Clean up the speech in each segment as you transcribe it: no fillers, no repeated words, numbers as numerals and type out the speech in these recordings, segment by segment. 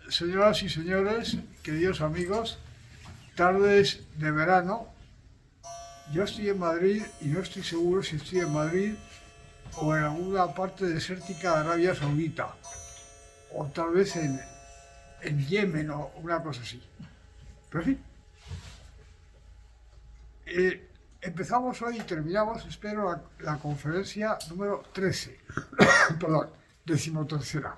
Señoras y señores, queridos amigos, tardes de verano. Yo estoy en Madrid y no estoy seguro si estoy en Madrid o en alguna parte desértica de Arabia Saudita, o tal vez en Yemen o una cosa así. Pero en fin, empezamos hoy y terminamos, espero, la conferencia número 13, perdón, 13ª.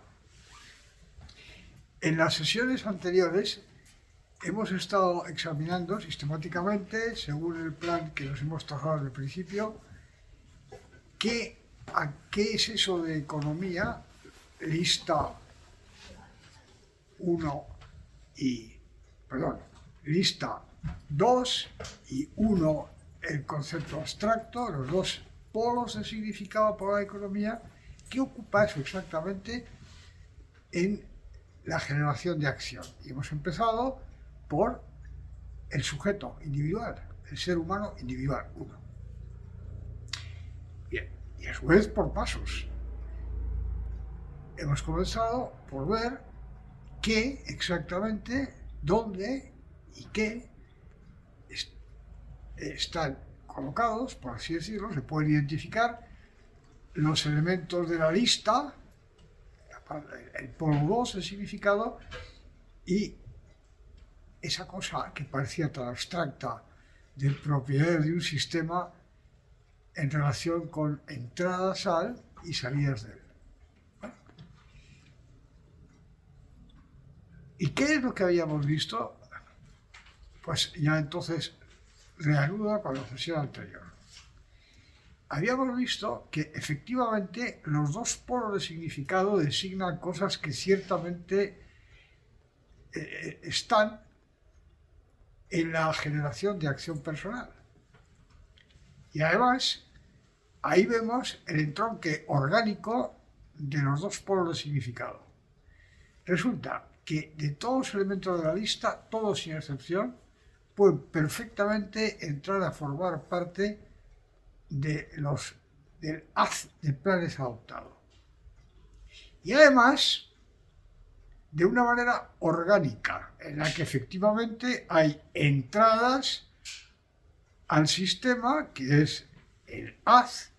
En las sesiones anteriores hemos estado examinando sistemáticamente, según el plan que nos hemos trazado desde el principio, qué es eso de economía, lista 2 y 1 el concepto abstracto, los dos polos de significado para la economía. ¿Qué ocupa eso exactamente en la generación de acción? Y hemos empezado por el sujeto individual, el ser humano individual, 1. Bien, y a su vez por pasos. Hemos comenzado por ver qué exactamente, dónde y qué están colocados, por así decirlo. Se pueden identificar los elementos de la lista, el polo 2, el significado, y esa cosa que parecía tan abstracta de propiedades de un sistema en relación con entradas al y salidas de él. ¿Vale? ¿Y qué es lo que habíamos visto? Pues ya entonces reanuda con la sesión anterior. Habíamos visto que efectivamente los dos polos de significado designan cosas que ciertamente están en la generación de acción personal. Y además, ahí vemos el entronque orgánico de los dos polos de significado. Resulta que de todos los elementos de la lista, todos sin excepción, pueden perfectamente entrar a formar parte del haz de planes adoptado. Y además, de una manera orgánica, en la que efectivamente hay entradas al sistema, que es el haz,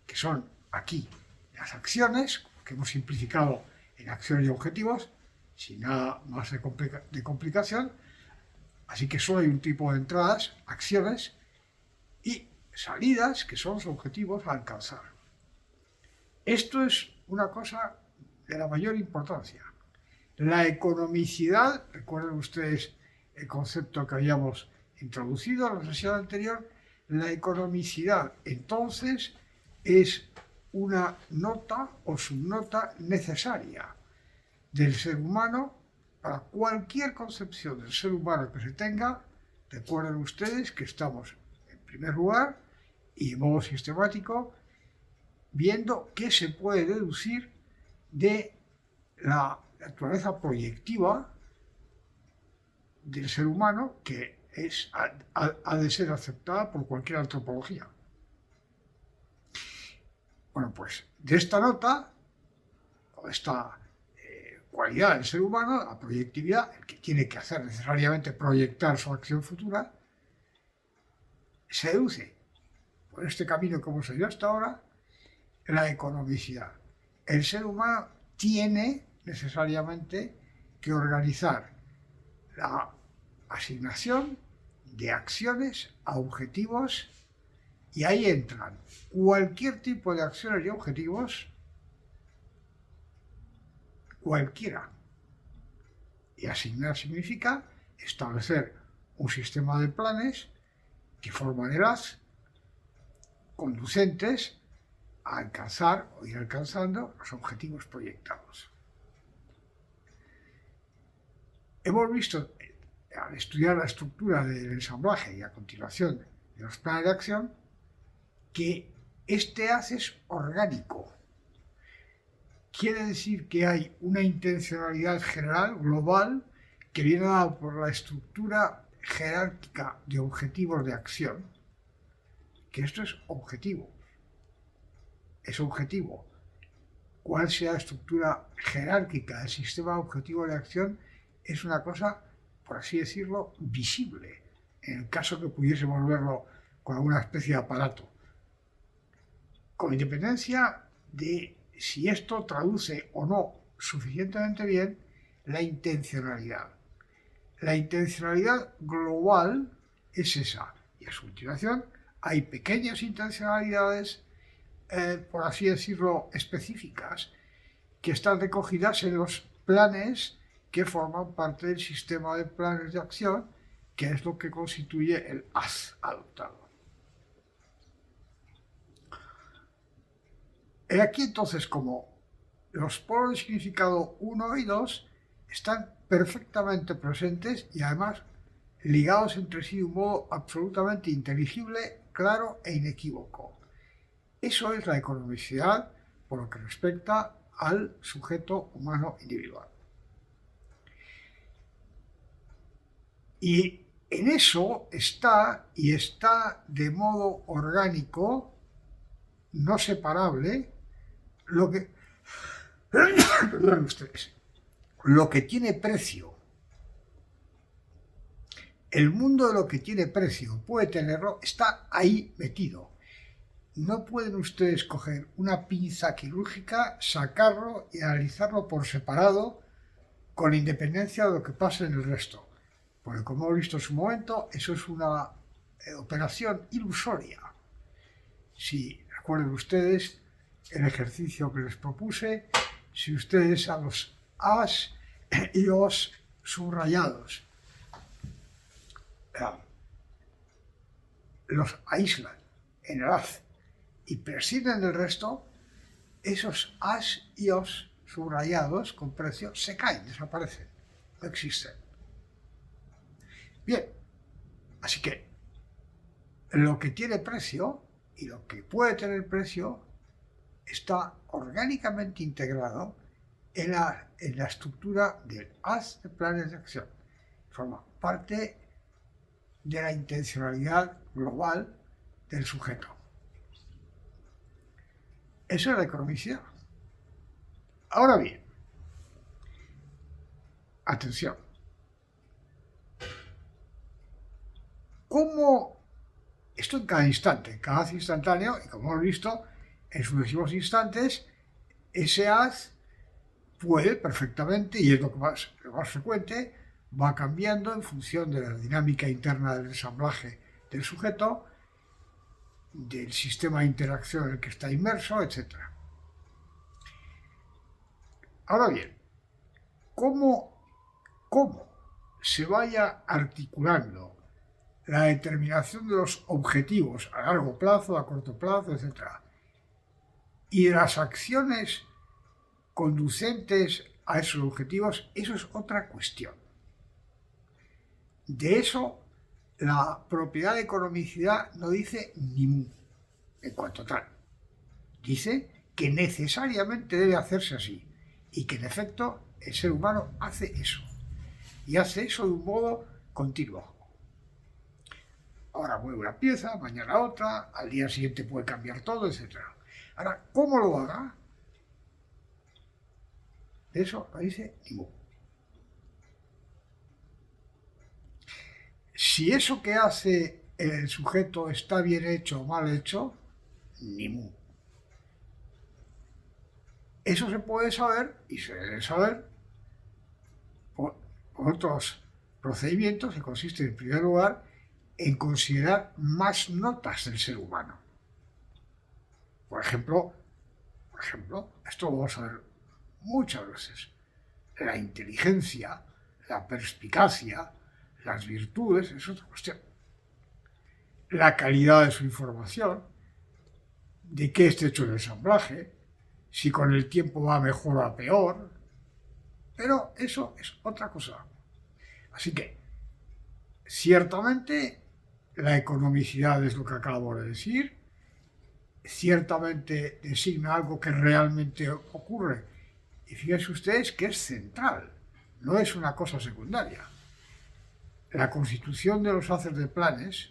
que son aquí las acciones, que hemos simplificado en acciones y objetivos, sin nada más de complicación. Así que solo hay un tipo de entradas, acciones, y salidas, que son los objetivos a alcanzar. Esto es una cosa de la mayor importancia. La economicidad, recuerden ustedes el concepto que habíamos introducido en la sesión anterior, la economicidad entonces es una nota o subnota necesaria del ser humano para cualquier concepción del ser humano que se tenga. Recuerden ustedes que estamos, en primer lugar, y de modo sistemático, viendo qué se puede deducir de la naturaleza proyectiva del ser humano, que ha de ser aceptada por cualquier antropología. Bueno, pues de esta nota, o esta cualidad del ser humano, la proyectividad, el que tiene que hacer necesariamente proyectar su acción futura, se deduce por este camino que hemos seguido hasta ahora la economicidad. El ser humano tiene necesariamente que organizar la asignación de acciones a objetivos, y ahí entran cualquier tipo de acciones y objetivos, cualquiera. Y asignar significa establecer un sistema de planes que forman el haz, conducentes a alcanzar o ir alcanzando los objetivos proyectados. Hemos visto, al estudiar la estructura del ensamblaje y a continuación de los planes de acción, que este haz es orgánico. Quiere decir que hay una intencionalidad general, global, que viene dada por la estructura jerárquica de objetivos de acción, que esto es objetivo. Es objetivo. Cuál sea la estructura jerárquica del sistema objetivo de acción es una cosa, por así decirlo, visible, en el caso que pudiésemos verlo con alguna especie de aparato, con independencia de si esto traduce o no suficientemente bien la intencionalidad. La intencionalidad global es esa, y a su continuación hay pequeñas intencionalidades, por así decirlo, específicas, que están recogidas en los planes que forman parte del sistema de planes de acción, que es lo que constituye el haz adoptado. He aquí entonces como los polos de significado 1 y 2 están perfectamente presentes y además ligados entre sí de un modo absolutamente inteligible, claro e inequívoco. Eso es la economicidad por lo que respecta al sujeto humano individual. Y en eso está, y está de modo orgánico, no separable, lo que, perdón ustedes, lo que tiene precio. El mundo de lo que tiene precio, puede tenerlo, está ahí metido. No pueden ustedes coger una pinza quirúrgica, sacarlo y analizarlo por separado con independencia de lo que pase en el resto. Porque como hemos visto en su momento, eso es una operación ilusoria. Si recuerden ustedes el ejercicio que les propuse, si ustedes a los As y Os subrayados los aíslan en el haz y prescinden del resto, esos As y Os subrayados con precio se caen, desaparecen, no existen. Bien, así que lo que tiene precio y lo que puede tener precio está orgánicamente integrado en la estructura del haz de planes de acción. Forma parte de la intencionalidad global del sujeto. Eso es la economicidad. Ahora bien, atención. ¿Cómo esto en cada instante, en cada haz instantáneo, y como hemos visto, en sucesivos instantes, ese haz puede perfectamente, y es lo más frecuente, va cambiando en función de la dinámica interna del ensamblaje del sujeto, del sistema de interacción en el que está inmerso, etc. Ahora bien, ¿cómo se vaya articulando la determinación de los objetivos a largo plazo, a corto plazo, etc., y de las acciones conducentes a esos objetivos, eso es otra cuestión. De eso, la propiedad de economicidad no dice ni mu en cuanto tal. Dice que necesariamente debe hacerse así y que en efecto el ser humano hace eso. Y hace eso de un modo continuo. Ahora mueve una pieza, mañana otra, al día siguiente puede cambiar todo, etc. Ahora, ¿cómo lo haga? De eso no dice ni mu. Si eso que hace el sujeto está bien hecho o mal hecho, ni mu. Eso se puede saber y se debe saber por otros procedimientos que consisten, en primer lugar, en considerar más notas del ser humano. Por ejemplo, esto lo vamos a ver muchas veces, la inteligencia, la perspicacia, las virtudes, es otra cuestión. La calidad de su información, de qué está hecho el ensamblaje, si con el tiempo va mejor o a peor, pero eso es otra cosa. Así que, ciertamente, la economicidad es lo que acabo de decir, ciertamente designa algo que realmente ocurre. Y fíjense ustedes que es central, no es una cosa secundaria. La constitución de los haces de planes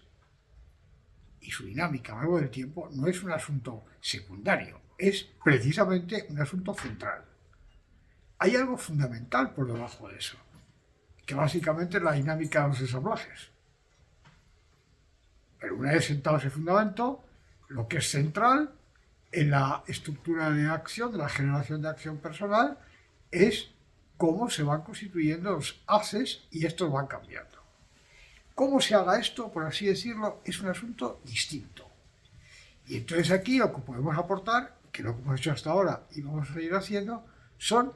y su dinámica a lo largo del tiempo no es un asunto secundario, es precisamente un asunto central. Hay algo fundamental por debajo de eso, que básicamente es la dinámica de los ensamblajes. Pero una vez sentado ese fundamento, lo que es central en la estructura de acción, de la generación de acción personal, es cómo se van constituyendo los haces y estos van cambiando. Cómo se haga esto, por así decirlo, es un asunto distinto. Y entonces aquí lo que podemos aportar, que lo que hemos hecho hasta ahora y vamos a seguir haciendo, son,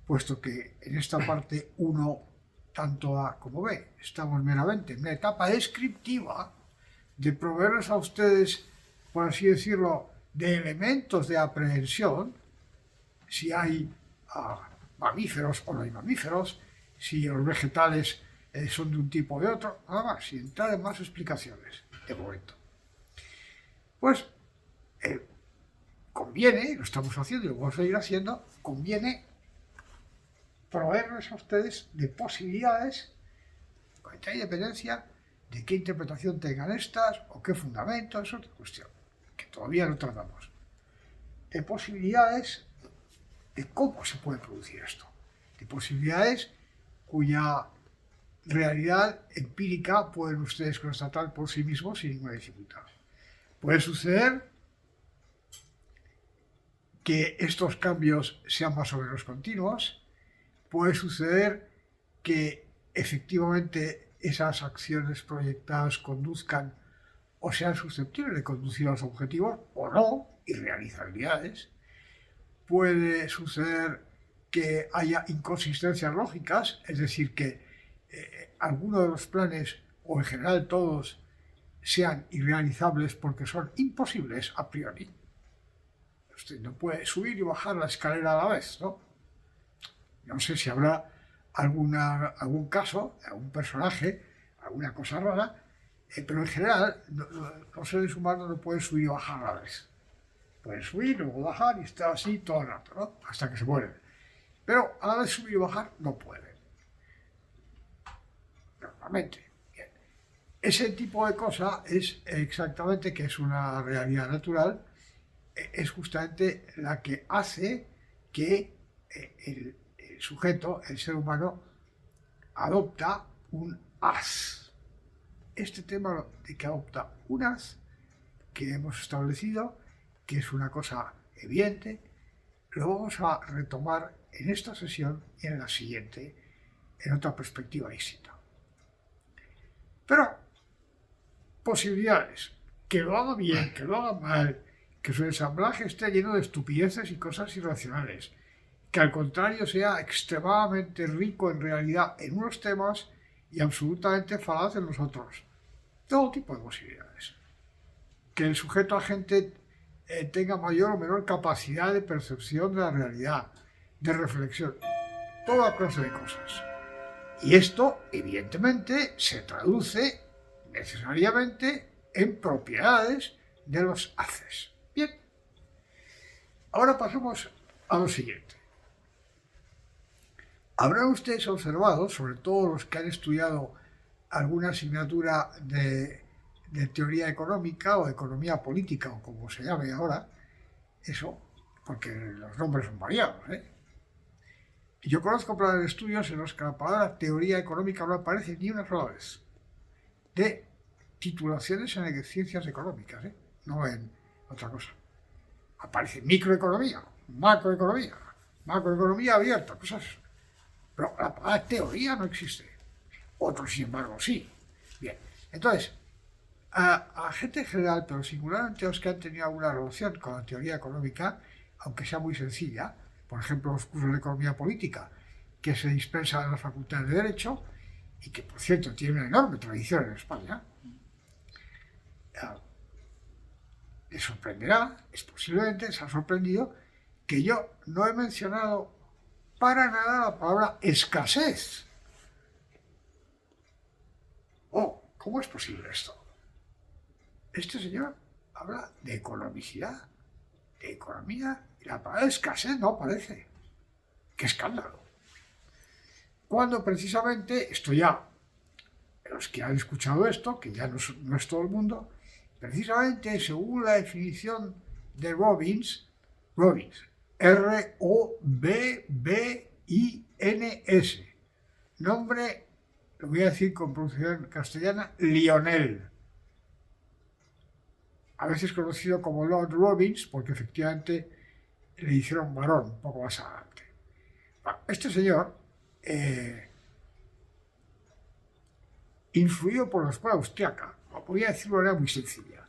puesto que en esta parte 1, tanto A como B, estamos meramente en una etapa descriptiva de proveerles a ustedes, por así decirlo, de elementos de aprehensión, si hay mamíferos o no hay mamíferos, si los vegetales son de un tipo o de otro, nada más, sin entrar en más explicaciones de momento. Pues conviene, lo estamos haciendo y lo vamos a seguir haciendo, conviene proveerles a ustedes de posibilidades, con independencia de qué interpretación tengan estas o qué fundamento, es otra cuestión, que todavía no tratamos, de posibilidades de cómo se puede producir esto, de posibilidades cuya realidad empírica pueden ustedes constatar por sí mismos sin ninguna dificultad. Puede suceder que estos cambios sean más o menos continuos, puede suceder que efectivamente esas acciones proyectadas conduzcan o sean susceptibles de conducir a los objetivos o no, irrealizabilidades. Puede suceder que haya inconsistencias lógicas, es decir, que algunos de los planes, o en general todos, sean irrealizables porque son imposibles a priori. Usted no puede subir y bajar la escalera a la vez, ¿no? No sé si habrá algún caso, algún personaje, alguna cosa rara, pero en general los seres humanos no pueden subir y bajar a la vez. Pueden subir, luego bajar y estar así todo el rato, ¿no? Hasta que se mueren. Pero a la vez subir y bajar no pueden. Normalmente. Bien. Ese tipo de cosa es exactamente, que es una realidad natural, es justamente la que hace que el sujeto, el ser humano, adopta un haz. Este tema de que adopta un haz, que hemos establecido, que es una cosa evidente, lo vamos a retomar en esta sesión y en la siguiente, en otra perspectiva distinta. Pero, posibilidades, que lo haga bien, que lo haga mal, que su ensamblaje esté lleno de estupideces y cosas irracionales, que al contrario sea extremadamente rico en realidad en unos temas y absolutamente falaz en los otros. Todo tipo de posibilidades. Que el sujeto agente tenga mayor o menor capacidad de percepción de la realidad, de reflexión, toda clase de cosas. Y esto, evidentemente, se traduce necesariamente en propiedades de los haces. Bien, ahora pasamos a lo siguiente. Habrán ustedes observado, sobre todo los que han estudiado alguna asignatura de teoría económica o economía política, o como se llame ahora, eso, porque los nombres son variados, Y yo conozco planes de estudios en los que la palabra teoría económica no aparece ni una sola vez, de titulaciones en ciencias económicas, no en otra cosa. Aparece microeconomía, macroeconomía abierta, cosas. Pero la palabra teoría no existe. Otros, sin embargo, sí. Bien, entonces, a gente en general, pero singularmente a los que han tenido alguna relación con la teoría económica, aunque sea muy sencilla, por ejemplo, los cursos de economía política, que se dispensan en las facultades de Derecho, y que, por cierto, tienen una enorme tradición en España, les sorprenderá, posiblemente les ha sorprendido, que yo no he mencionado para nada la palabra escasez. Oh, ¿cómo es posible esto? Este señor habla de economicidad, de economía, y la palabra escasez no aparece. ¡Qué escándalo! Cuando precisamente, esto ya, los que han escuchado esto, que ya no es todo el mundo, precisamente según la definición de Robbins, Robbins, nombre, lo voy a decir con pronunciación castellana, Lionel, a veces conocido como Lord Robbins, porque efectivamente le hicieron varón un poco más adelante. Bueno, este señor, influido por la escuela austriaca, voy a decirlo de manera muy sencilla,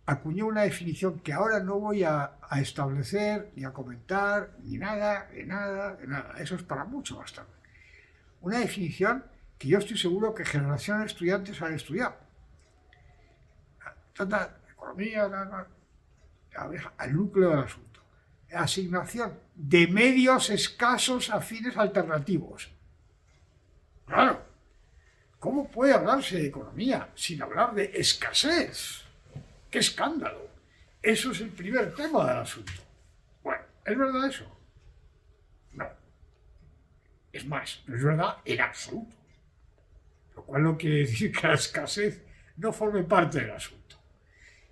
acuñó una definición que ahora no voy a establecer, ni a comentar, ni nada, de nada, de nada. Eso es para mucho más tarde. Una definición que yo estoy seguro que generaciones de estudiantes han estudiado. Trata de economía, al núcleo del asunto. Asignación de medios escasos a fines alternativos. Claro, ¿cómo puede hablarse de economía sin hablar de escasez? ¡Qué escándalo! Eso es el primer tema del asunto. Bueno, ¿es verdad eso? No. Es más, no es verdad en absoluto. Lo cual no quiere decir que la escasez no forme parte del asunto.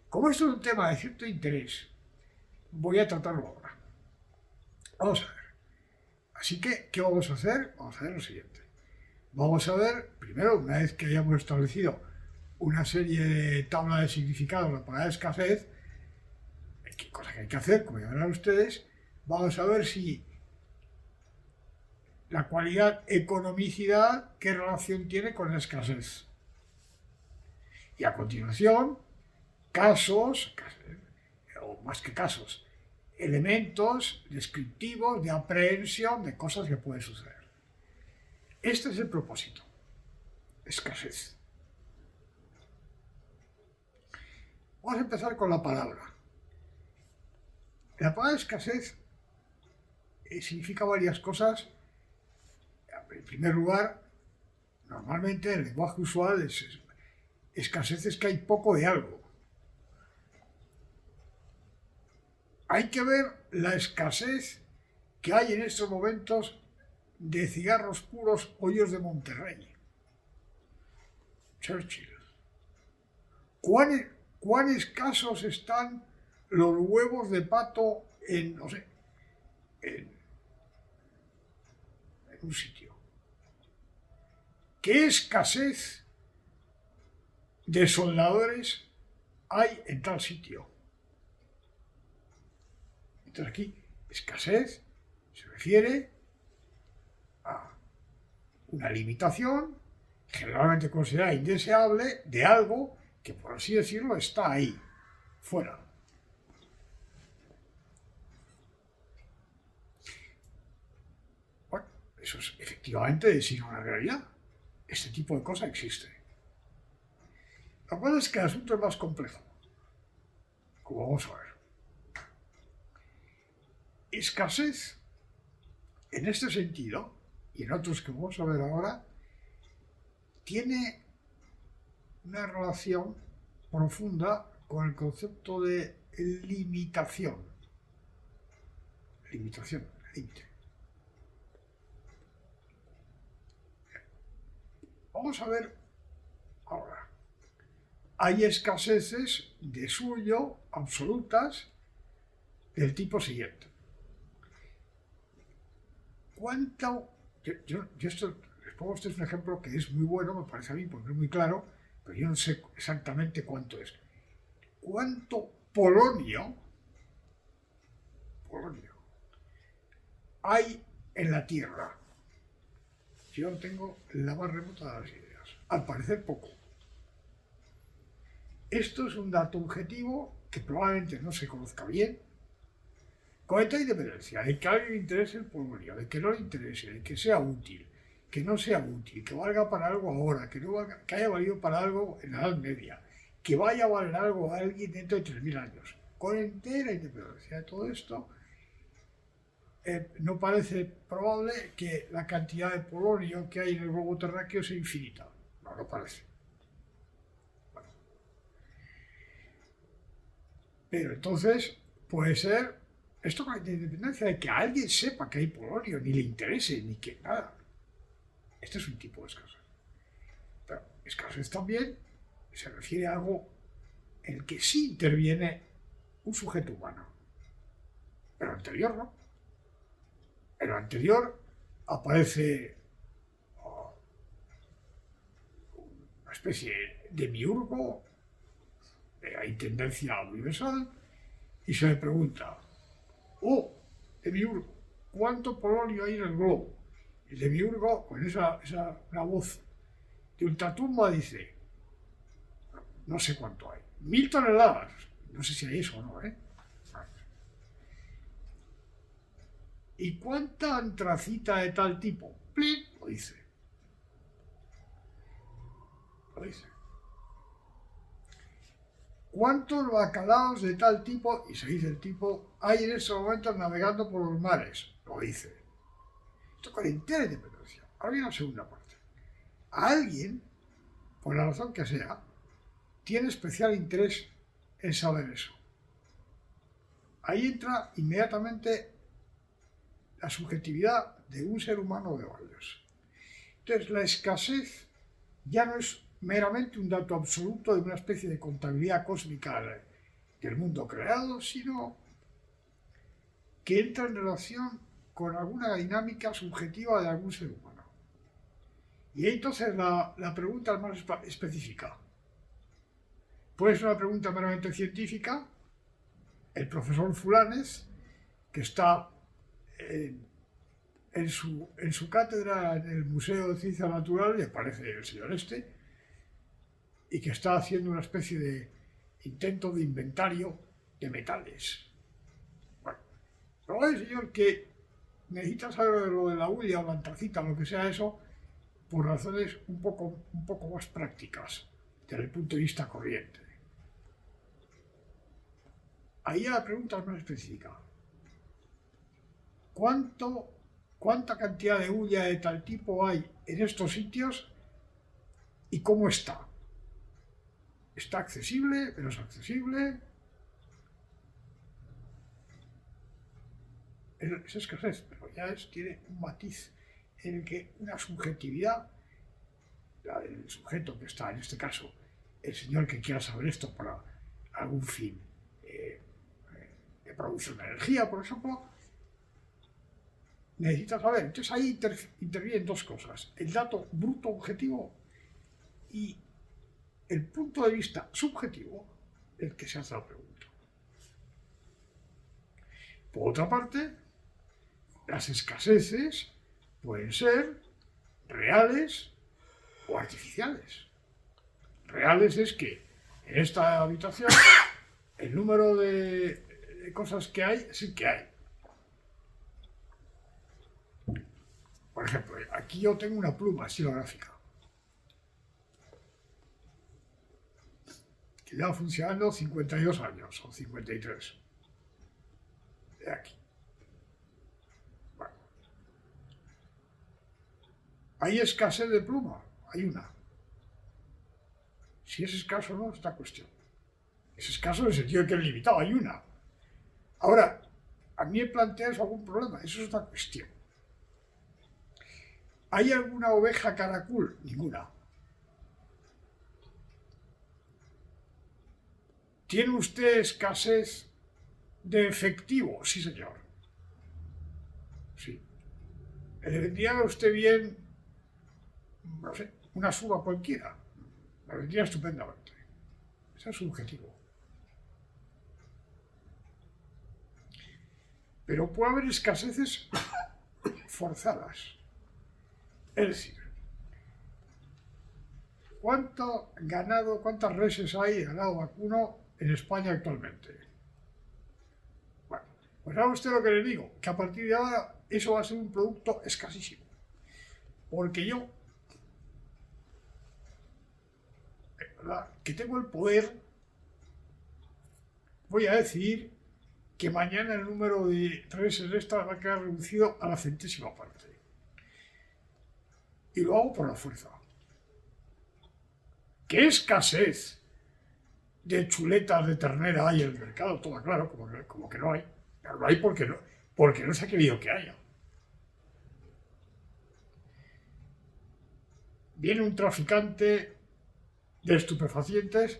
Como esto es un tema de cierto interés, voy a tratarlo ahora. Vamos a ver. Así que, ¿qué vamos a hacer? Vamos a hacer lo siguiente. Vamos a ver, primero, una vez que hayamos establecido una serie de tablas de significado de la palabra escasez, cosa que hay que hacer, como ya verán ustedes, vamos a ver si la cualidad economicidad, qué relación tiene con la escasez. Y a continuación, casos, o más que casos, elementos descriptivos de aprehensión de cosas que pueden suceder. Este es el propósito. Escasez. Vamos a empezar con la palabra. La palabra escasez significa varias cosas. En primer lugar, normalmente el lenguaje usual escasez es que hay poco de algo. Hay que ver la escasez que hay en estos momentos de cigarros puros Hoyos de Monterrey. Churchill. ¿Cuán escasos están los huevos de pato en un sitio? ¿Qué escasez de soldadores hay en tal sitio? Entonces aquí, escasez se refiere a una limitación generalmente considerada indeseable de algo que, por así decirlo, está ahí, fuera. Bueno, eso es efectivamente designa una realidad. Este tipo de cosa existe. Lo cual es que el asunto es más complejo, como vamos a ver. Escasez, en este sentido, y en otros que vamos a ver ahora, tiene una relación profunda con el concepto de limitación. Limitación, límite. Vamos a ver ahora. Hay escaseces de suyo absolutas del tipo siguiente. ¿Cuánto? Yo esto les pongo a ustedes un ejemplo que es muy bueno, me parece a mí, porque es muy claro, pero yo no sé exactamente cuánto es. ¿Cuánto polonio hay en la Tierra? Yo no tengo la más remota de las ideas. Al parecer poco. Esto es un dato objetivo que probablemente no se conozca bien. Con esta independencia de que a alguien le interese el polonio, de que no le interese, de que sea útil, que no sea útil, que valga para algo ahora, que haya valido para algo en la Edad Media, que vaya a valer algo a alguien dentro de 3.000 años. Con entera independencia de todo esto, no parece probable que la cantidad de polonio que hay en el globo terráqueo sea infinita. No lo parece. Pero entonces puede ser esto con la independencia de que alguien sepa que hay polonio, ni le interese, ni que nada. Este es un tipo de escasez. Pero escasez también se refiere a algo en el que sí interviene un sujeto humano. Pero anterior no. En lo anterior aparece una especie de miurgo, hay tendencia universal, y se le pregunta, demiurgo, ¿cuánto polonio hay en el globo? El demiurgo, con una voz de ultratumba, dice, no sé cuánto hay, 1000 toneladas. No sé si hay eso o no, ¿eh? ¿Y cuánta antracita de tal tipo? ¡Plin! Lo dice. Lo dice. ¿Cuántos bacalaos de tal tipo, y se dice el tipo, hay en estos momentos navegando por los mares? Lo dice. Esto con entera independencia. Ahora viene la segunda parte. A alguien, por la razón que sea, tiene especial interés en saber eso. Ahí entra inmediatamente la subjetividad de un ser humano de varios. Entonces, la escasez ya no es meramente un dato absoluto de una especie de contabilidad cósmica del mundo creado, sino que entra en relación con alguna dinámica subjetiva de algún ser humano. Y entonces la pregunta es más específica. Puede ser una pregunta meramente científica. El profesor Fulanez, que está en su cátedra en el Museo de Ciencias Naturales, y aparece el señor y que está haciendo una especie de intento de inventario de metales. Bueno, pero el señor que necesita saber lo de la hulla o la antracita, lo que sea eso, por razones un poco más prácticas, desde el punto de vista corriente. Ahí la pregunta es más específica. ¿Cuánta cantidad de hulla de tal tipo hay en estos sitios y cómo está? ¿Está accesible? ¿Menos accesible? Es escasez, pero ya tiene un matiz en el que una subjetividad, la del sujeto que está, en este caso, el señor que quiera saber esto para algún fin de producción de energía, por ejemplo, necesita saber. Entonces ahí intervienen dos cosas: el dato bruto objetivo y el punto de vista subjetivo del que se hace la pregunta. Por otra parte, las escaseces pueden ser reales o artificiales. Reales es que en esta habitación el número de cosas que hay es el que hay. Por ejemplo, aquí yo tengo una pluma estilográfica que lleva funcionando 52 años o 53. De aquí. Bueno. ¿Hay escasez de pluma? Hay una. Si es escaso o no, esta cuestión. Es escaso en el sentido de que es limitado, hay una. Ahora, a mí me plantea eso algún problema, eso es otra cuestión. ¿Hay alguna oveja caracol? Ninguna. ¿Tiene usted escasez de efectivo? Sí, señor. Sí. ¿Le vendría a usted bien, no sé, una suba cualquiera? La vendría estupendamente. Ese es su objetivo. Pero puede haber escaseces forzadas. Es decir, ¿cuántas reses hay de ganado vacuno en España actualmente? Bueno, pues sabe usted lo que le digo, que a partir de ahora eso va a ser un producto escasísimo. Porque yo, ¿verdad?, que tengo el poder, voy a decidir que mañana el número de reses de esta va a quedar reducido a la centésima parte. Y lo hago por la fuerza. ¿Qué escasez de chuletas de ternera hay en el mercado, todo claro, como que no hay. Pero no hay porque no se ha querido que haya. Viene un traficante de estupefacientes.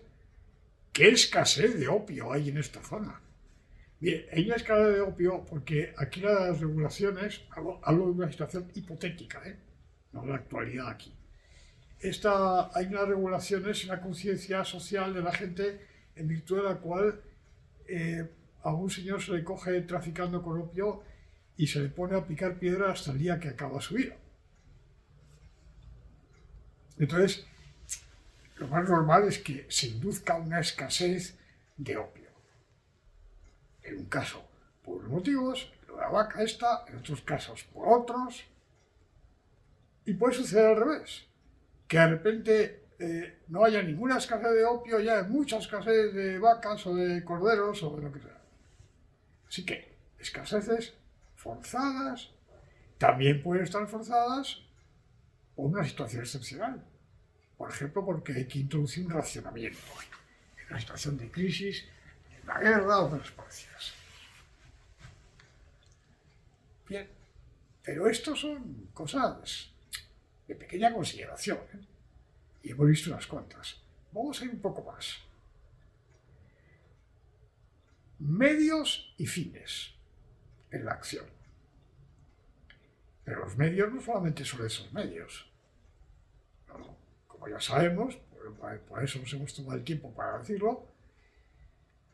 ¿Qué escasez de opio hay en esta zona? Mire, hay una escasez de opio porque aquí las regulaciones, hablo de una situación hipotética, no de la actualidad aquí. Hay unas regulaciones, una conciencia social de la gente en virtud de la cual a un señor se le coge traficando con opio y se le pone a picar piedra hasta el día que acaba su vida. Entonces, lo más normal es que se induzca una escasez de opio. En un caso por unos motivos, la vaca esta, en otros casos por otros, y puede suceder al revés, que de repente no haya ninguna escasez de opio, ya hay mucha escasez de vacas o de corderos o de lo que sea. Así que escaseces forzadas también pueden estar forzadas por una situación excepcional. Por ejemplo, porque hay que introducir un racionamiento en una situación de crisis, en la guerra o otras parecidas. Bien, pero esto son cosas de pequeña consideración, y hemos visto unas cuantas. Vamos a ir un poco más. Medios y fines en la acción. Pero los medios no solamente son esos medios. No, como ya sabemos, por eso nos hemos tomado el tiempo para decirlo,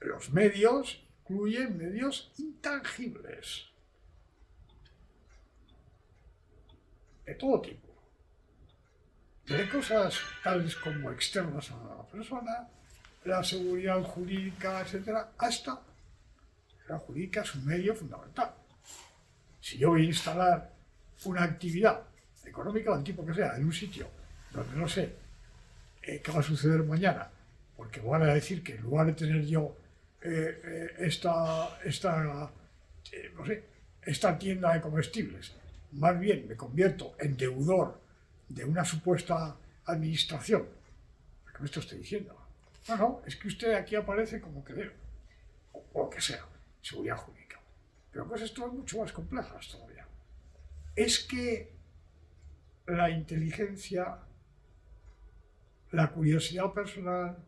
los medios incluyen medios intangibles. De todo tipo. De cosas tales como externas a la persona, la seguridad jurídica, etc., hasta la jurídica es un medio fundamental. Si yo voy a instalar una actividad económica del tipo que sea en un sitio donde no sé qué va a suceder mañana, porque me van a decir que en lugar de tener yo esta tienda de comestibles, más bien me convierto en deudor de una supuesta administración. ¿Qué me estoy diciendo? No, es que usted aquí aparece como que debe, o lo que sea, seguridad jurídica. Pero cosas todas mucho más complejas todavía. Es que la inteligencia, la curiosidad personal,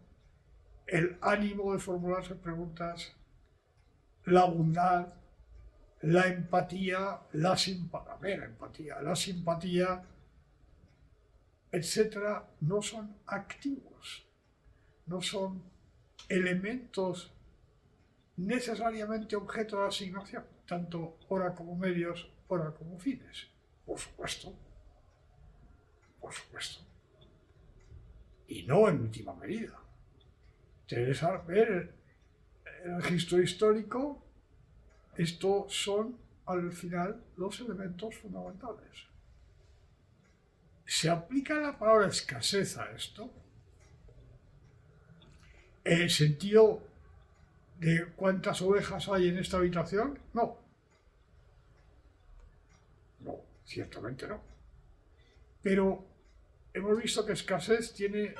el ánimo de formularse preguntas, la bondad, la empatía, la simpatía, etcétera, no son activos, no son elementos necesariamente objeto de asignación, tanto hora como medios, hora como fines. Por supuesto. Y no en última medida. Ustedes al ver el registro histórico, estos son al final los elementos fundamentales. ¿Se aplica la palabra escasez a esto? ¿En el sentido de cuántas ovejas hay en esta habitación? No, ciertamente no. Pero hemos visto que escasez tiene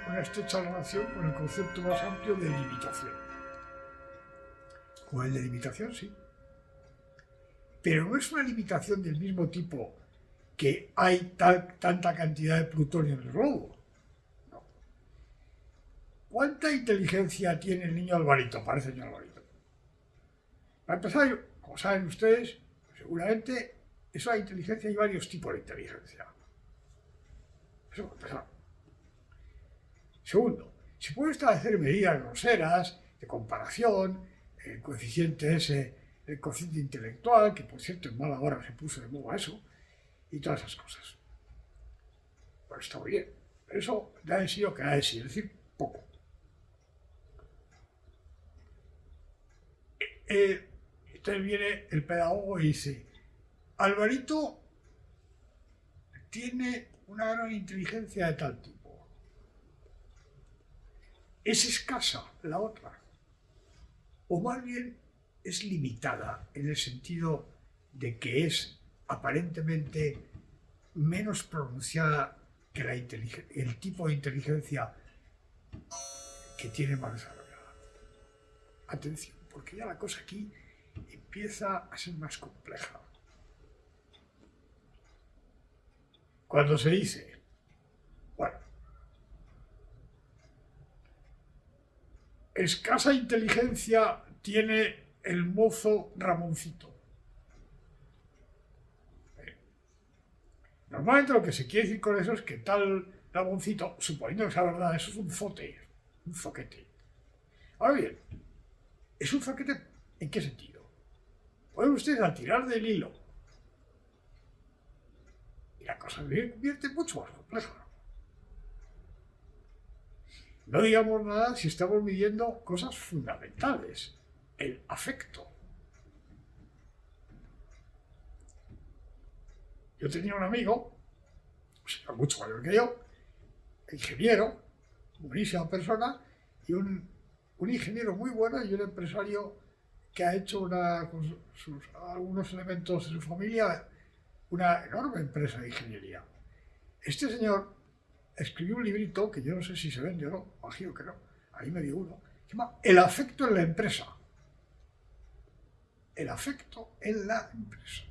una estrecha relación con el concepto más amplio de limitación. Con el de limitación, sí. Pero no es una limitación del mismo tipo que hay tanta cantidad de plutonio en el globo. No. ¿Cuánta inteligencia tiene el niño Alvarito? Parece el niño Alvarito. Para empezar, como saben ustedes, seguramente esa inteligencia hay varios tipos de inteligencia. Eso para empezar. Segundo, se pueden establecer medidas groseras de comparación, el coeficiente ese, el coeficiente intelectual, que por cierto en mala hora se puso de moda eso, y todas esas cosas. Pues está muy bien. Pero eso da de sí lo que da de sí, es decir, poco. Entonces viene el pedagogo y dice, Alvarito tiene una gran inteligencia de tal tipo. Es escasa la otra, o más bien es limitada en el sentido de que es aparentemente menos pronunciada que el tipo de inteligencia que tiene más desarrollada. Atención, porque ya la cosa aquí empieza a ser más compleja. Cuando se dice, bueno, escasa inteligencia tiene el mozo Ramoncito. Normalmente lo que se quiere decir con eso es que tal Ramoncito, suponiendo que sea verdad, eso es un zoquete. Ahora bien, ¿es un zoquete en qué sentido? Pueden ustedes al tirar del hilo y la cosa se convierte mucho más compleja. No digamos nada si estamos midiendo cosas fundamentales. El afecto. Yo tenía un amigo, mucho mayor que yo, ingeniero, buenísima persona, y un ingeniero muy bueno y un empresario que ha hecho con algunos elementos de su familia una enorme empresa de ingeniería. Este señor escribió un librito que yo no sé si se vende o no, imagino que no, ahí me dio uno, se llama El afecto en la empresa. El afecto en la empresa.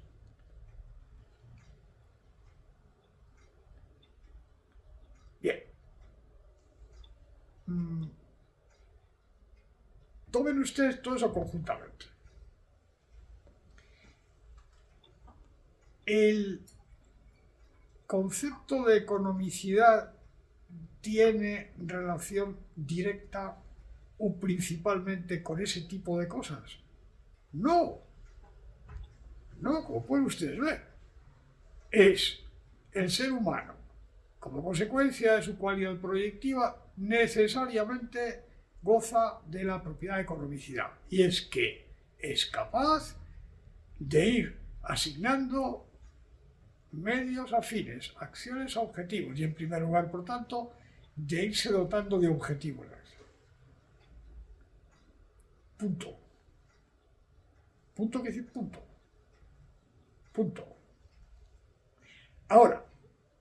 Bien. Tomen ustedes todo eso conjuntamente. El concepto de economicidad tiene relación directa o principalmente con ese tipo de cosas. No, como pueden ustedes ver, es el ser humano, como consecuencia de su cualidad proyectiva, necesariamente goza de la propiedad de economicidad. Y es que es capaz de ir asignando medios a fines, acciones a objetivos, y en primer lugar, por tanto, de irse dotando de objetivos. Punto. Punto que decir punto. Punto. Ahora,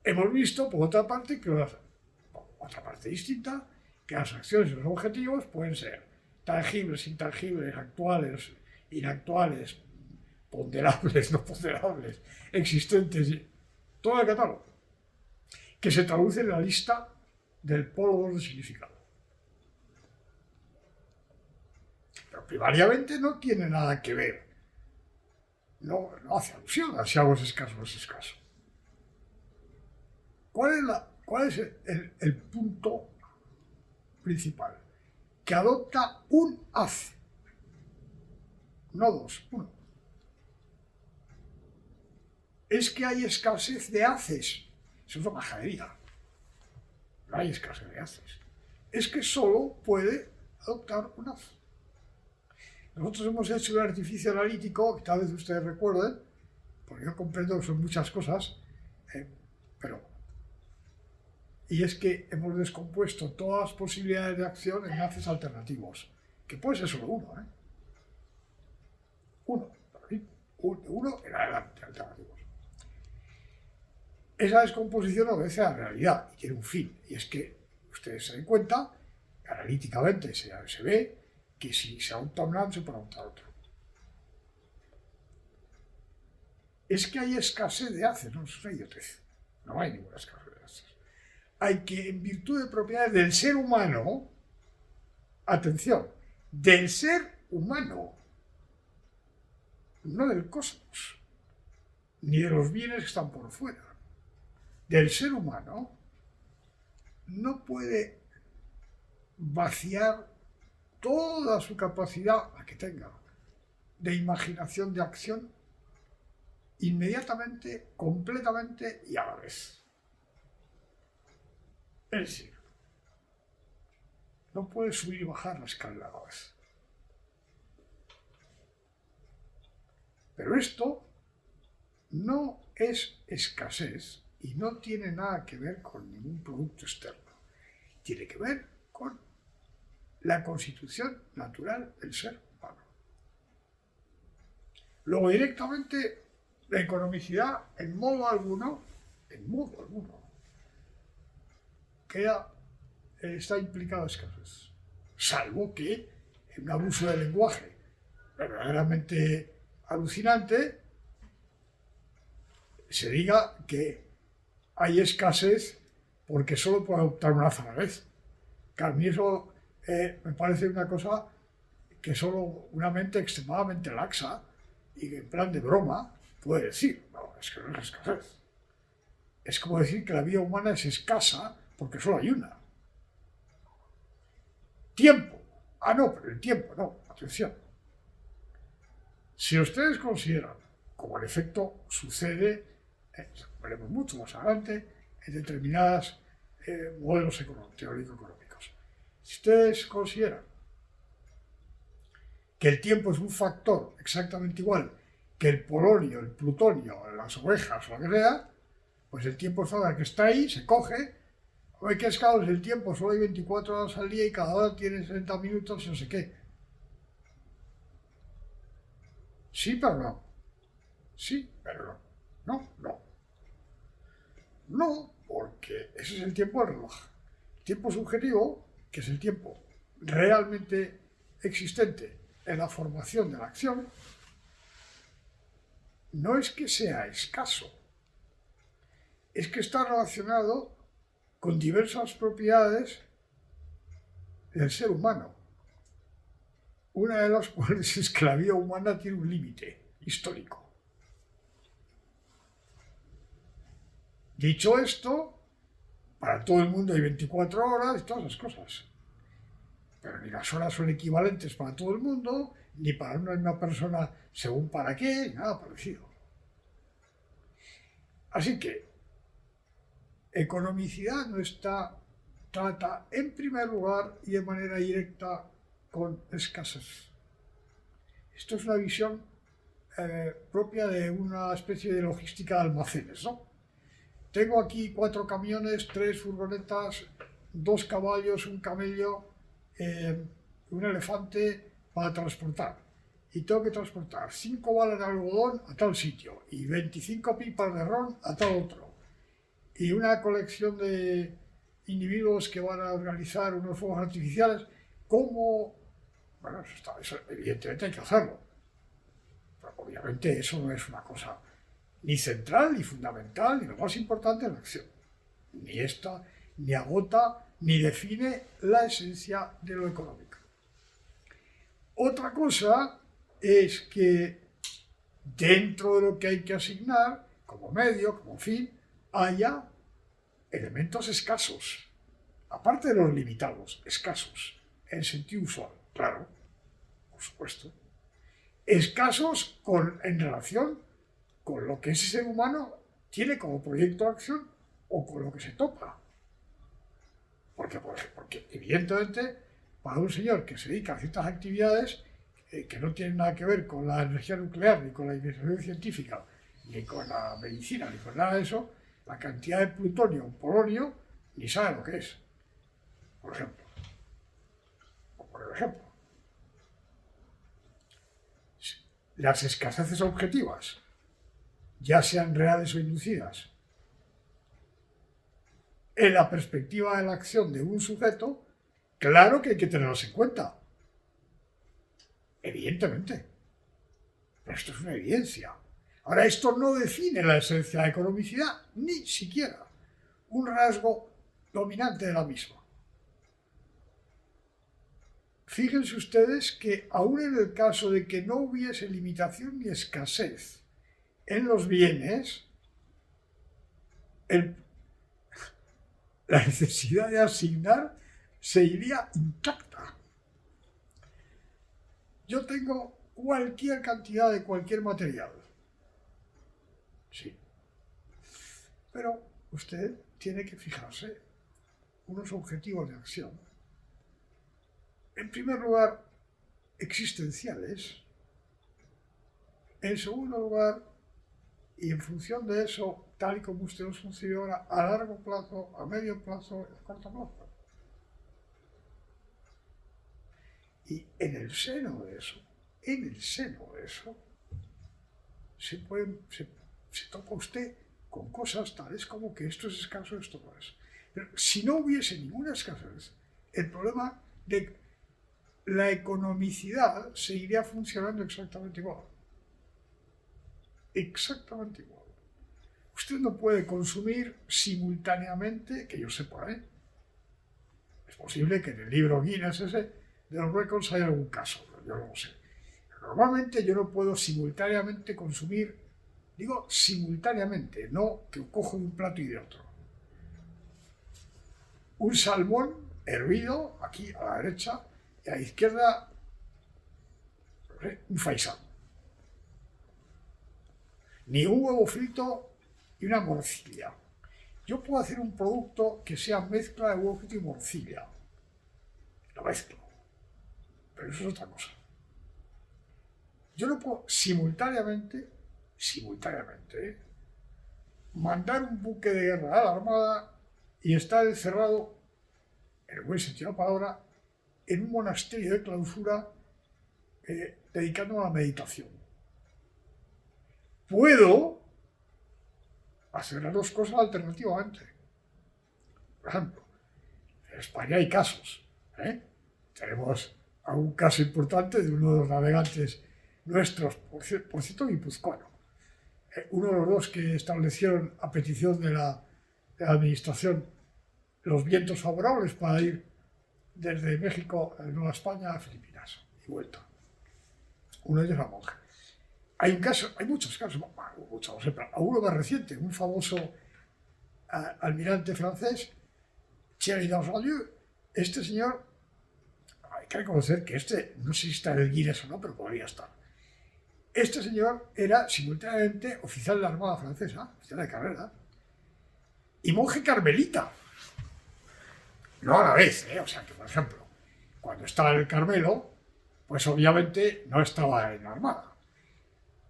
hemos visto, por otra parte, que otra parte distinta, que las acciones y los objetivos pueden ser tangibles, intangibles, actuales, inactuales, ponderables, no ponderables, existentes, todo el catálogo, que se traduce en la lista del polo de significado. Pero primariamente no tiene nada que ver, no hace alusión a si algo es escaso o no es escaso. ¿Cuál es el punto principal? Que adopta un haz, no dos, uno. Es que hay escasez de haces. Eso es una majadería. No hay escasez de haces. Es que solo puede adoptar un haz. Nosotros hemos hecho un artificio analítico, que tal vez ustedes recuerden, porque yo comprendo que son muchas cosas, y es que hemos descompuesto todas las posibilidades de acción en haces alternativos, que puede ser solo uno, uno en adelante, alternativos. Esa descomposición obedece a la realidad y tiene un fin, y es que ustedes se den cuenta, analíticamente se ve que si se adopta un lado se puede adoptar otro. Es que hay escasez de haces, no es una idiotez, no hay ninguna escasez de haces. Hay que, en virtud de propiedades del ser humano, atención, del ser humano, no del cosmos, ni de los bienes que están por fuera, del ser humano, no puede vaciar toda su capacidad, la que tenga, de imaginación, de acción, inmediatamente, completamente y a la vez. Es decir, no puede subir y bajar la escalera a la vez. Pero esto no es escasez y no tiene nada que ver con ningún producto externo. Tiene que ver con la constitución natural del ser humano. Luego directamente la economicidad en modo alguno, queda está implicado escasez. Salvo que en un abuso del lenguaje verdaderamente alucinante se diga que hay escasez porque solo puede adoptar una raza a la vez. Claro, a mí eso me parece una cosa que solo una mente extremadamente laxa y en plan de broma puede decir. No, es que no es escasez. Es como decir que la vida humana es escasa porque solo hay una. Tiempo. Ah, no, pero el tiempo, no. Atención. Si ustedes consideran, como en efecto sucede, veremos mucho más adelante, en determinados modelos teórico-económicos, si ustedes consideran que el tiempo es un factor exactamente igual que el polonio, el plutonio, las ovejas o lo que sea, pues el tiempo es algo que está ahí, se coge. Hay que escalar el tiempo, solo hay 24 horas al día y cada hora tiene 60 minutos y no sé qué. Sí, pero no. Sí, pero no. No, no. No, porque ese es el tiempo del reloj. El tiempo subjetivo, que es el tiempo realmente existente en la formación de la acción, no es que sea escaso, es que está relacionado con diversas propiedades del ser humano. Una de las cuales es que la vida humana tiene un límite histórico. Dicho esto, para todo el mundo hay 24 horas y todas esas cosas. Pero ni las horas son equivalentes para todo el mundo, ni para una misma persona según para qué, nada parecido. Así que, economicidad no trata en primer lugar y de manera directa con escasez. Esto es una visión propia de una especie de logística de almacenes, ¿no? Tengo aquí 4 camiones, 3 furgonetas, 2 caballos, un camello, un elefante para transportar. Y tengo que transportar 5 balas de algodón a tal sitio y 25 pipas de ron a tal otro. Y una colección de individuos que van a organizar unos fuegos artificiales. ¿Cómo? Bueno, eso evidentemente hay que hacerlo. Pero obviamente eso no es una cosa ni central, ni fundamental, ni lo más importante en la acción. Ni esta, ni agota, ni define la esencia de lo económico. Otra cosa es que dentro de lo que hay que asignar, como medio, como fin, haya elementos escasos, aparte de los limitados, escasos, en sentido usual, claro, por supuesto. Escasos en relación con lo que ese ser humano tiene como proyecto de acción o con lo que se topa. Porque evidentemente, para un señor que se dedica a ciertas actividades que no tienen nada que ver con la energía nuclear, ni con la investigación científica, ni con la medicina, ni con nada de eso, la cantidad de plutonio o polonio ni sabe lo que es, por ejemplo. O por ejemplo, las escaseces objetivas, ya sean reales o inducidas, en la perspectiva de la acción de un sujeto, claro que hay que tenerlas en cuenta. Evidentemente. Pero esto es una evidencia. Ahora, esto no define la esencia de la economicidad, ni siquiera un rasgo dominante de la misma. Fíjense ustedes que aun en el caso de que no hubiese limitación ni escasez en los bienes, la necesidad de asignar se iría intacta. Yo tengo cualquier cantidad de cualquier material. Sí. Pero usted tiene que fijarse unos objetivos de acción. En primer lugar, existenciales. En segundo lugar, y en función de eso, tal y como usted los concibe ahora, a largo plazo, a medio plazo y a corto plazo. Y en el seno de eso, se topa usted con cosas tales como que esto es escaso, esto no es. Pero si no hubiese ninguna escasez, el problema de la economicidad seguiría funcionando exactamente igual. Exactamente igual. Usted no puede consumir simultáneamente, que yo sepa, ¿eh? Es posible que en el libro Guinness ese de los récords haya algún caso, pero yo no lo sé. Normalmente yo no puedo simultáneamente consumir, digo simultáneamente, no que cojo de un plato y de otro. Un salmón hervido, aquí a la derecha, y a la izquierda un faisán. Ni un huevo frito y una morcilla. Yo puedo hacer un producto que sea mezcla de huevo frito y morcilla. Lo mezclo. Pero eso es otra cosa. Yo no puedo simultáneamente, mandar un buque de guerra a la Armada y estar encerrado, en el buen sentido de la palabra, en un monasterio de clausura dedicándome a la meditación. Puedo hacer las dos cosas alternativamente. Por ejemplo, en España hay casos. Tenemos algún caso importante de uno de los navegantes nuestros, por cierto, guipuzcoano. Uno de los dos que establecieron a petición de la administración los vientos favorables para ir desde México a Nueva España a Filipinas y vuelta. Uno de ellos era monje. Hay muchos casos, muchos, no sé, pero uno más reciente, un famoso almirante francés, Thierry d'Argelieu. Este señor, hay que reconocer que no sé si está en el Guinness o no, pero podría estar. Este señor era simultáneamente oficial de la Armada Francesa, oficial de carrera, y monje carmelita. No a la vez, o sea que, por ejemplo, cuando estaba en el Carmelo, pues obviamente no estaba en la Armada.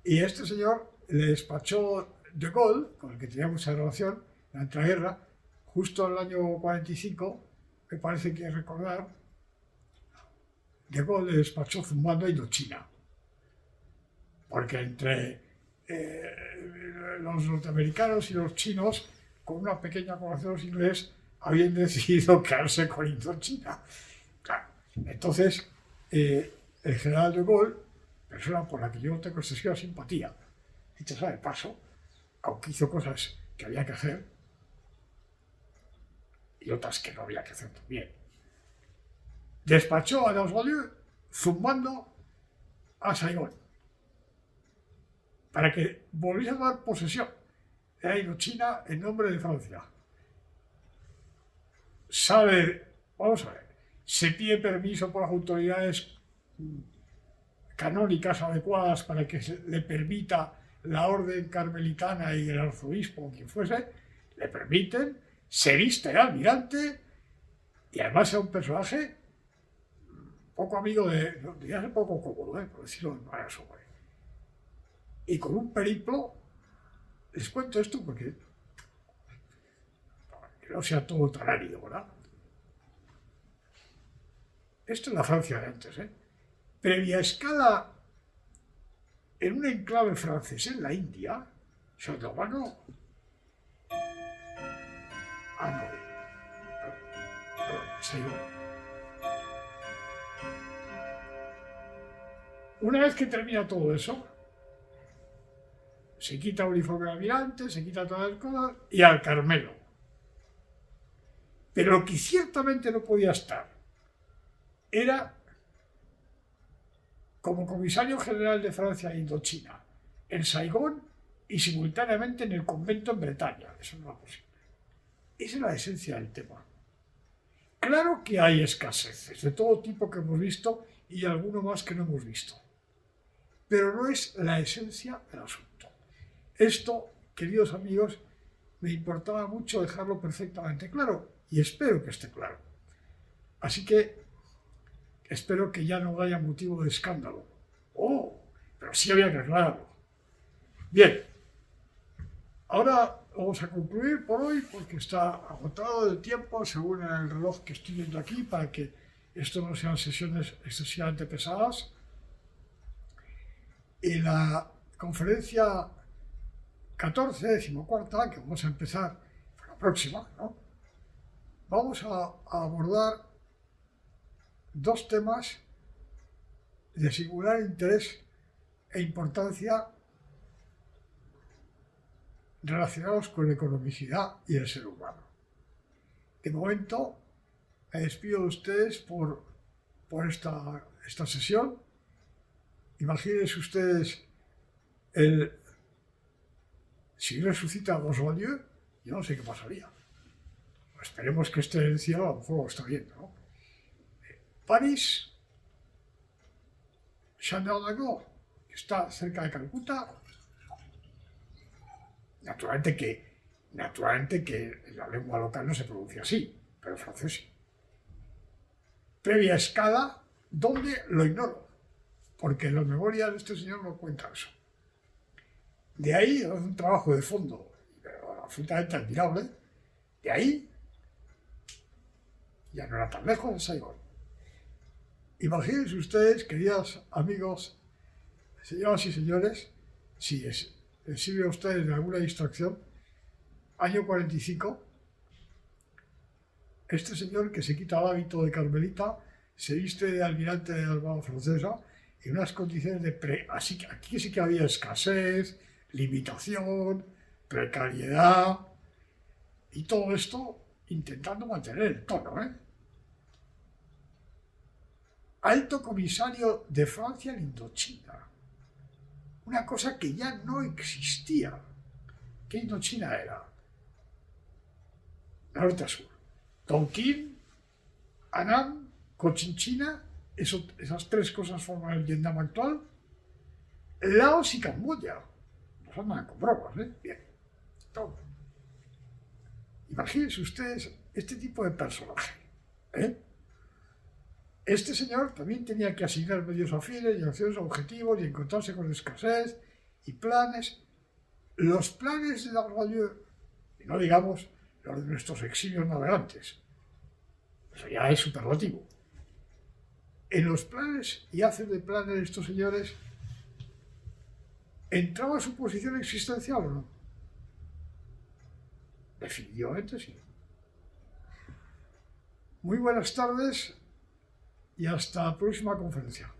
Y este señor le despachó de Gaulle, con el que tenía mucha relación, la entreguerra, justo en el año 45, me parece que recordar, de Gaulle le despachó zumbando a Indochina. Porque entre los norteamericanos y los chinos, con una pequeña población de los ingleses, habían decidido quedarse con Indochina. Claro. Entonces, el general de Gaulle, persona por la que yo tengo excesiva simpatía, y te sabe paso, aunque hizo cosas que había que hacer y otras que no había que hacer también, despachó a d'Argelieu zumbando a Saigón para que volviese a dar posesión de Indochina en nombre de Francia. Vamos a ver, se pide permiso por las autoridades canónicas adecuadas para que le permita la orden carmelitana y el arzobispo o quien fuese, le permiten, se viste el almirante y además es un personaje poco amigo diría ser poco cómodo, por decirlo de manera sobre. Y con un periplo, les cuento esto porque que no sea todo tan árido, ¿verdad? Esto es la Francia de antes, Previa escala en un enclave francés en la India, Châteaubriand. Una vez que termina todo eso, se quita el uniforme de almirante, se quita todas las cosas y al Carmelo. Pero lo que ciertamente no podía estar era como comisario general de Francia e Indochina en Saigón y simultáneamente en el convento en Bretaña. Eso no era posible. Esa es la esencia del tema. Claro que hay escaseces de todo tipo que hemos visto y alguno más que no hemos visto. Pero no es la esencia del asunto. Esto, queridos amigos, me importaba mucho dejarlo perfectamente claro y espero que esté claro. Así que espero que ya no haya motivo de escándalo. Pero sí había que aclararlo. Bien, ahora vamos a concluir por hoy porque está agotado el tiempo según el reloj que estoy viendo aquí para que esto no sean sesiones excesivamente pesadas. Y la conferencia 14, 14ª, que vamos a empezar la próxima, ¿no? vamos a abordar dos temas de singular interés e importancia relacionados con la economicidad y el ser humano. De momento, me despido de ustedes por esta sesión. Imagínense ustedes si resucita a Boswell, yo no sé qué pasaría. Esperemos que esté en el cielo, a lo mejor lo está viendo, ¿no? París, Chandler, que está cerca de Calcuta. Naturalmente que en la lengua local no se pronuncia así, pero en francés sí. Previa escala, ¿dónde? Lo ignoro, porque en la memoria de este señor no cuenta eso. De ahí es un trabajo de fondo, absolutamente admirable. De ahí ya no era tan lejos de Saigón. Imagínense ustedes, queridos amigos, señoras y señores, si les sirve a ustedes de alguna distracción, año 45, este señor que se quita el hábito de carmelita, se viste de almirante de la Armada Francesa en unas condiciones de así que aquí sí que había escasez, limitación, precariedad, y todo esto intentando mantener el tono, ¿eh? Alto comisario de Francia en Indochina. Una cosa que ya no existía. ¿Qué Indochina era? Norte a sur. Tonkin, Annam, Cochinchina, esas tres cosas forman el Vietnam actual. Laos y Camboya. No son nada con bromas, ¿eh? Bien. Todo. Imagínense ustedes este tipo de personaje, ¿eh? Este señor también tenía que asignar medios afines y acciones a objetivos y encontrarse con escasez y planes. Los planes de Dalradieu, y no digamos los de nuestros eximios navegantes, eso ya es superlativo. En los planes y haces de planes de estos señores, ¿entraba su posición existencial o no? Definitivamente sí. Muy buenas tardes y hasta la próxima conferencia.